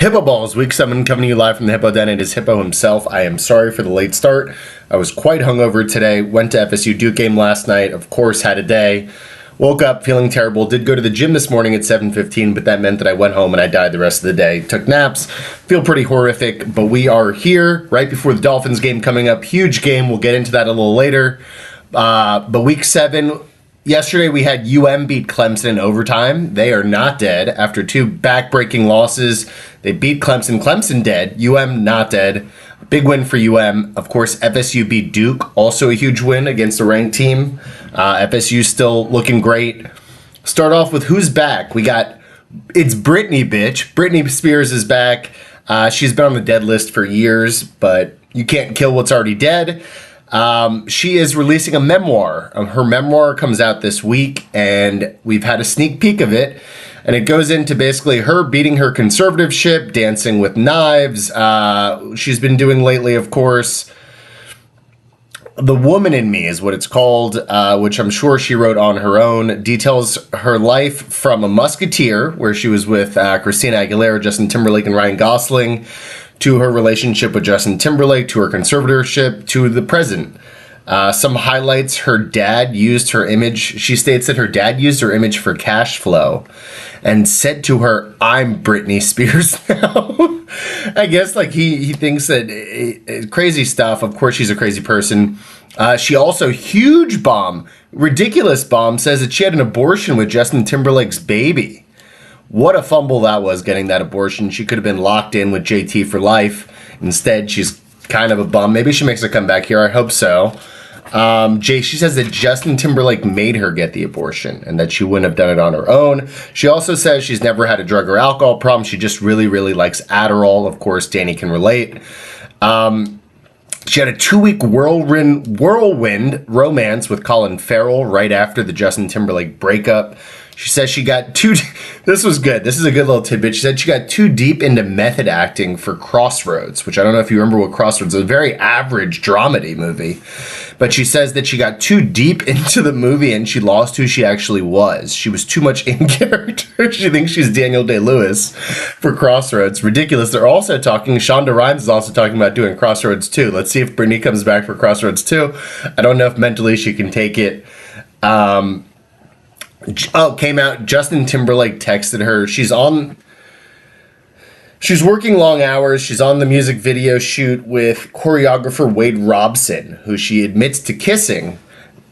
Hippo Balls, week 7, coming to you live from the Hippo Den. It is Hippo himself. I am sorry for the late start. I was quite hungover today. Went to FSU Duke game last night. Of course, had a day. Woke up feeling terrible. Did go to the gym this morning at 7:15, but that meant that I went home and I died the rest of the day. Took naps. Feel pretty horrific, but we are here right before the Dolphins game coming up. Huge game. We'll get into that a little later. But week 7... Yesterday we had UM beat Clemson in overtime. They are not dead. After 2 back-breaking losses, they beat Clemson. Clemson dead. UM not dead. Big win for UM. Of course, FSU beat Duke. Also a huge win against a ranked team. FSU still looking great. Start off with who's back. It's Britney, bitch. Britney Spears is back. She's been on the dead list for years, but you can't kill what's already dead. She is releasing a memoir. Her memoir comes out this week, and we've had a sneak peek of it. And it goes into basically her beating her conservatorship, dancing with knives. She's been doing lately, of course. The Woman in Me is what it's called, which I'm sure she wrote on her own. Details her life from a musketeer, where she was with Christina Aguilera, Justin Timberlake, and Ryan Gosling, to her relationship with Justin Timberlake, to her conservatorship, to the present. Some highlights: her dad used her image. She states that her dad used her image for cash flow and said to her, "I'm Britney Spears now." I guess he thinks that crazy stuff. Of course, she's a crazy person. She also, huge bomb, ridiculous bomb, says that she had an abortion with Justin Timberlake's baby. What a fumble that was, getting that abortion. She could have been locked in with JT for life. Instead, she's kind of a bum. Maybe she makes a comeback here. I hope so. She says that Justin Timberlake made her get the abortion and that she wouldn't have done it on her own. She also says she's never had a drug or alcohol problem. She just really, really likes Adderall. Of course, Danny can relate. She had a 2-week whirlwind romance with Colin Farrell right after the Justin Timberlake breakup. She says she got this was good. This is a good little tidbit. She said she got too deep into method acting for Crossroads, which I don't know if you remember what Crossroads is. A very average dramedy movie. But she says that she got too deep into the movie and she lost who she actually was. She was too much in character. She thinks she's Daniel Day-Lewis for Crossroads. Ridiculous. They're also talking, Shonda Rhimes is also talking about doing Crossroads 2. Let's see if Britney comes back for Crossroads 2. I don't know if mentally she can take it. Came out, Justin Timberlake texted her. She's working long hours. She's on the music video shoot with choreographer Wade Robson, who she admits to kissing.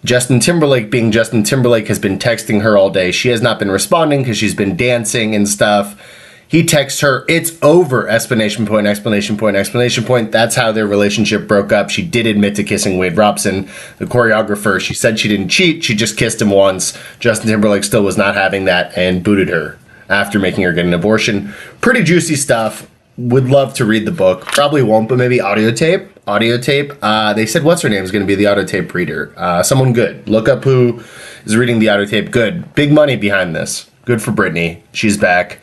Justin Timberlake, being Justin Timberlake, has been texting her all day. She has not been responding because she's been dancing and stuff. He texts her, "It's over!" Explanation point, explanation point, explanation point. That's how their relationship broke up. She did admit to kissing Wade Robson, the choreographer. She said she didn't cheat. She just kissed him once. Justin Timberlake still was not having that and booted her after making her get an abortion. Pretty juicy stuff. Would love to read the book. Probably won't, but maybe audio tape. They said what's her name is going to be the audio tape reader. Someone good. Look up who is reading the audio tape. Good. Big money behind this. Good for Britney. She's back.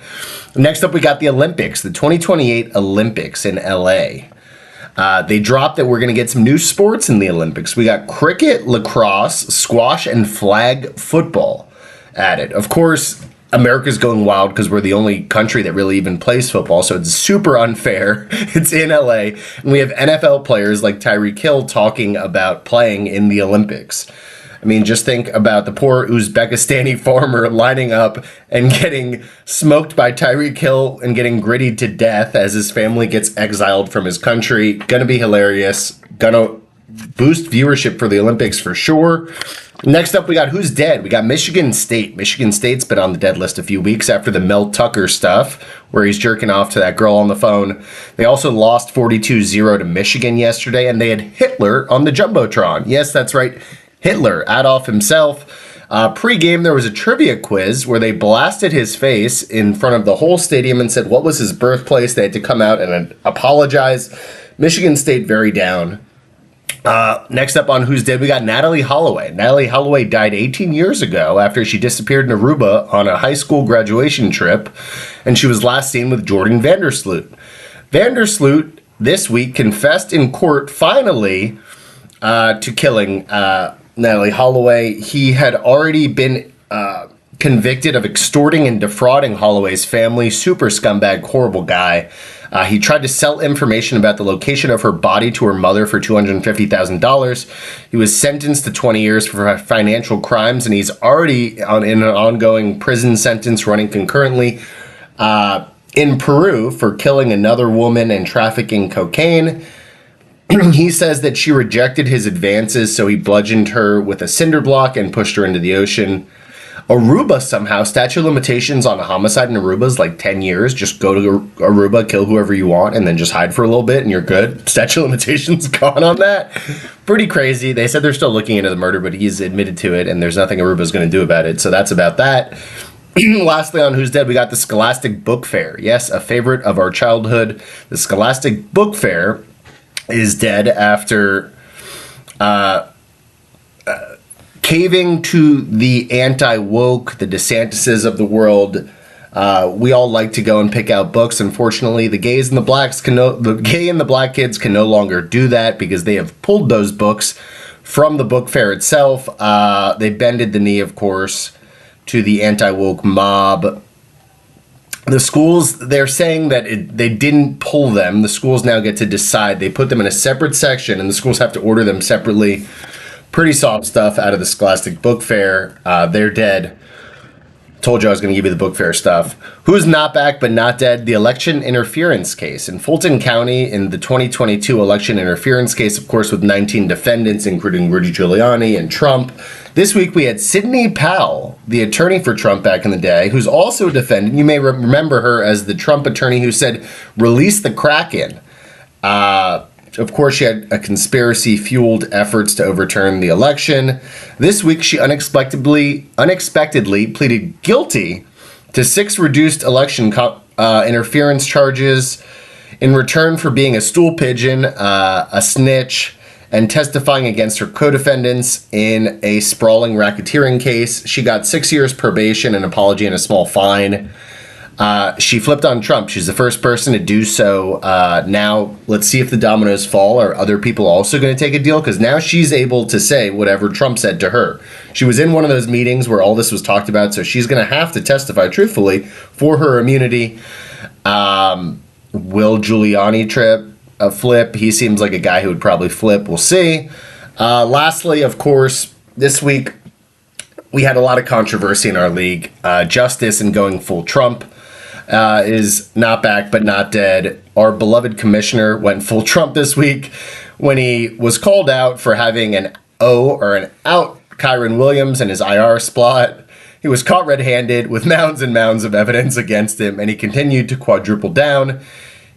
Next up, we got the Olympics, the 2028 Olympics in LA. They dropped that we're going to get some new sports in the Olympics. We got cricket, lacrosse, squash, and flag football added. Of course, America's going wild because we're the only country that really even plays football, so it's super unfair. It's in LA, and we have NFL players like Tyreek Hill talking about playing in the Olympics. I mean, just think about the poor Uzbekistani farmer lining up and getting smoked by Tyreek Hill and getting grittied to death as his family gets exiled from his country. Gonna be hilarious. Gonna boost viewership for the Olympics for sure. Next up, we got who's dead. We got Michigan State. Michigan State's been on the dead list a few weeks after the Mel Tucker stuff, where he's jerking off to that girl on the phone. They also lost 42-0 to Michigan yesterday, and they had Hitler on the Jumbotron. Yes, that's right. Hitler, Adolf himself. Pre-game, there was a trivia quiz where they blasted his face in front of the whole stadium and said what was his birthplace. They had to come out and apologize. Michigan State very down. Next up on Who's Dead, we got Natalie Holloway. Natalie Holloway died 18 years ago after she disappeared in Aruba on a high school graduation trip, and she was last seen with Jordan Vandersloot. Vandersloot this week confessed in court, finally, to killing Natalie Holloway. He had already been convicted of extorting and defrauding Holloway's family. Super scumbag, horrible guy. He tried to sell information about the location of her body to her mother for $250,000. He was sentenced to 20 years for financial crimes, and he's already in an ongoing prison sentence running concurrently in Peru for killing another woman and trafficking cocaine. He says that she rejected his advances, so he bludgeoned her with a cinder block and pushed her into the ocean. Aruba somehow, statute of limitations on a homicide in Aruba is like 10 years. Just go to Aruba, kill whoever you want, and then just hide for a little bit and you're good. Statute of limitations gone on that. Pretty crazy. They said they're still looking into the murder, but he's admitted to it and there's nothing Aruba's going to do about it. So that's about that. Lastly, on Who's Dead, we got the Scholastic Book Fair. Yes, a favorite of our childhood. The Scholastic Book Fair is dead after caving to the anti-woke, the DeSantises of the world. We all like to go and pick out books. Unfortunately, the gays and the gay and the black kids can no longer do that because they have pulled those books from the book fair itself. They bended the knee, of course, to the anti-woke mob. The schools, they're saying that they didn't pull them. The schools now get to decide. They put them in a separate section, and the schools have to order them separately. Pretty soft stuff out of the Scholastic Book Fair. They're dead. Told you I was going to give you the book fair stuff. Who's not back but not dead? The election interference case. In Fulton County, in the 2022 election interference case, of course, with 19 defendants, including Rudy Giuliani and Trump. This week we had Sidney Powell, the attorney for Trump back in the day, who's also a defendant. You may remember her as the Trump attorney who said, release the Kraken. Of course, she had a conspiracy-fueled efforts to overturn the election. This week, she unexpectedly pleaded guilty to 6 reduced election interference charges in return for being a stool pigeon, a snitch, and testifying against her co-defendants in a sprawling racketeering case. She got 6 years probation, an apology, and a small fine. She flipped on Trump. She's the first person to do so. Now, let's see if the dominoes fall. Are other people also going to take a deal? Because now she's able to say whatever Trump said to her. She was in one of those meetings where all this was talked about, so she's going to have to testify truthfully for her immunity. Will Giuliani flip? He seems like a guy who would probably flip. We'll see. Lastly, of course, this week we had a lot of controversy in our league. Justice and going full Trump. Is not back but not dead. Our beloved commissioner went full Trump this week when he was called out for having an out Kyron Williams and his IR spot. He was caught red-handed with mounds and mounds of evidence against him, and he continued to quadruple down.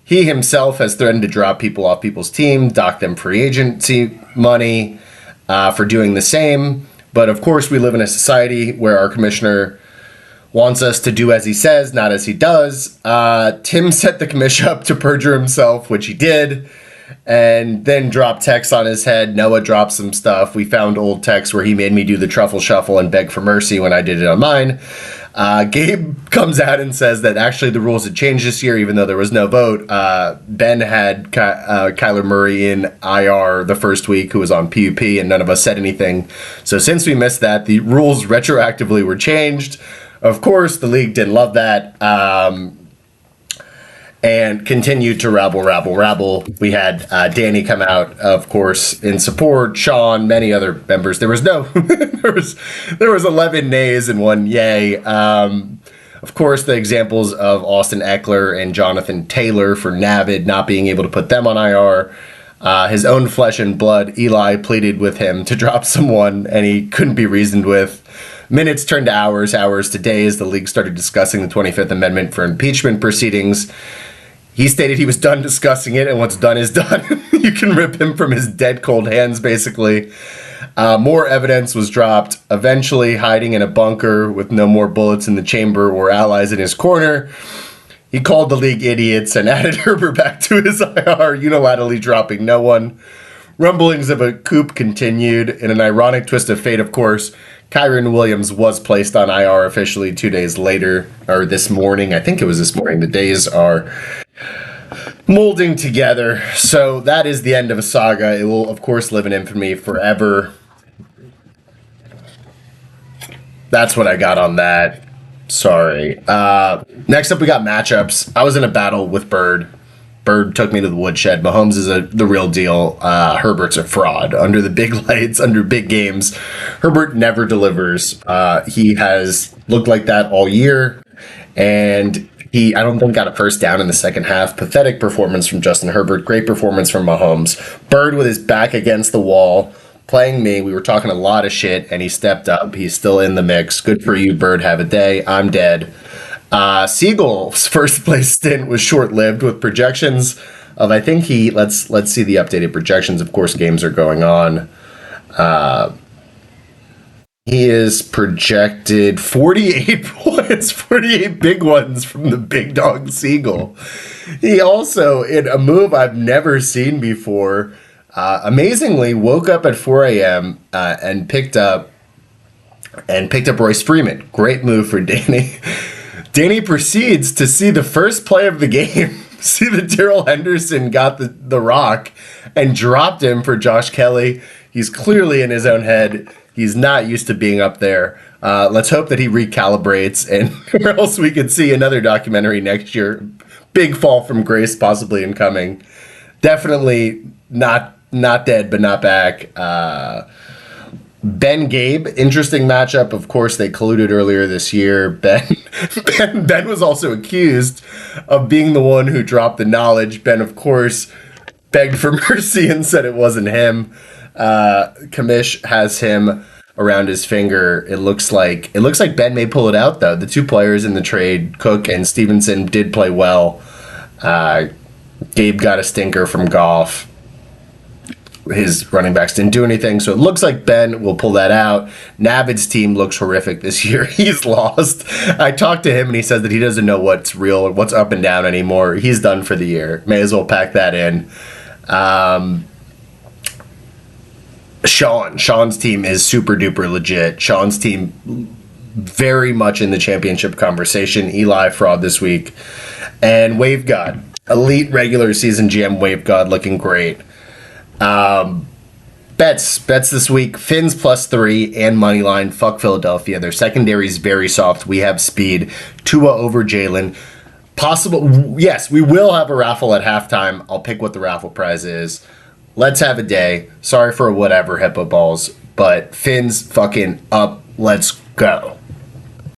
He himself has threatened to drop people off people's team, dock them free agency money for doing the same. But of course, we live in a society where our commissioner wants us to do as he says, not as he does. Tim set the commission up to perjure himself, which he did, and then dropped texts on his head. Noah dropped some stuff. We found old texts where he made me do the truffle shuffle and beg for mercy when I did it on mine. Gabe comes out and says that actually the rules had changed this year, even though there was no vote. Ben had Kyler Murray in IR the first week, who was on PUP, and none of us said anything. So since we missed that, the rules retroactively were changed. Of course, the league didn't love that, and continued to rabble. We had Danny come out, of course, in support. Sean, many other members. There was no, there was 11 nays and 1 yay. Of course, the examples of Austin Eckler and Jonathan Taylor for Navid not being able to put them on IR. His own flesh and blood, Eli, pleaded with him to drop someone, and he couldn't be reasoned with. Minutes turned to hours to days. The league started discussing the 25th Amendment for impeachment proceedings. He stated he was done discussing it, and what's done is done. You can rip him from his dead cold hands, basically. More evidence was dropped, eventually hiding in a bunker with no more bullets in the chamber or allies in his corner. He called the league idiots and added Herbert back to his IR, unilaterally dropping no one. Rumblings of a coup continued. In an ironic twist of fate, of course, Kyron Williams was placed on IR officially 2 days later, or this morning. I think it was this morning. The days are molding together. So that is the end of a saga. It will, of course, live in infamy forever. That's what I got on that. Sorry. Next up, we got matchups. I was in a battle with Bird. Bird took me to the woodshed. Mahomes is the real deal. Herbert's a fraud. Under the big lights, under big games, Herbert never delivers. He has looked like that all year, and I don't think, got a first down in the second half. Pathetic performance from Justin Herbert. Great performance from Mahomes. Bird with his back against the wall, playing me. We were talking a lot of shit, and he stepped up. He's still in the mix. Good for you, Bird. Have a day. I'm dead. Siegel's first place stint was short lived with projections of, I think let's see the updated projections. Of course, games are going on. He is projected 48 points, 48 big ones from the big dog Siegel. He also, in a move I've never seen before, amazingly woke up at 4 a.m. And picked up Royce Freeman. Great move for Danny. Danny proceeds to see the first play of the game. See that Darrell Henderson got the rock and dropped him for Josh Kelly. He's clearly in his own head. He's not used to being up there. Let's hope that he recalibrates, and or else we could see another documentary next year. Big fall from grace possibly incoming. Definitely not dead, but not back. Ben Gabe, interesting matchup. Of course, they colluded earlier this year. Ben was also accused of being the one who dropped the knowledge. Ben, of course, begged for mercy and said it wasn't him. Kamish has him around his finger. It looks like Ben may pull it out, though. The two players in the trade, Cook and Stevenson, did play well. Gabe got a stinker from Goff. His running backs didn't do anything, so it looks like Ben will pull that out. Navid's team looks horrific this year. He's lost. I talked to him, and he said that he doesn't know what's real or what's up and down anymore. He's done for the year. May as well pack that in. Sean's team is super duper legit. Sean's team very much in the championship conversation. Eli fraud this week. And Wave God, elite regular season GM Wave God, looking great. Bets this week. Fins +3 and money line. Fuck Philadelphia. Their secondary is very soft. We have speed. Tua over Jalen. Possible. Yes, we will have a raffle at halftime. I'll pick what the raffle prize is. Let's have a day. Sorry for whatever, Hippo Balls, but Fins fucking up. Let's go.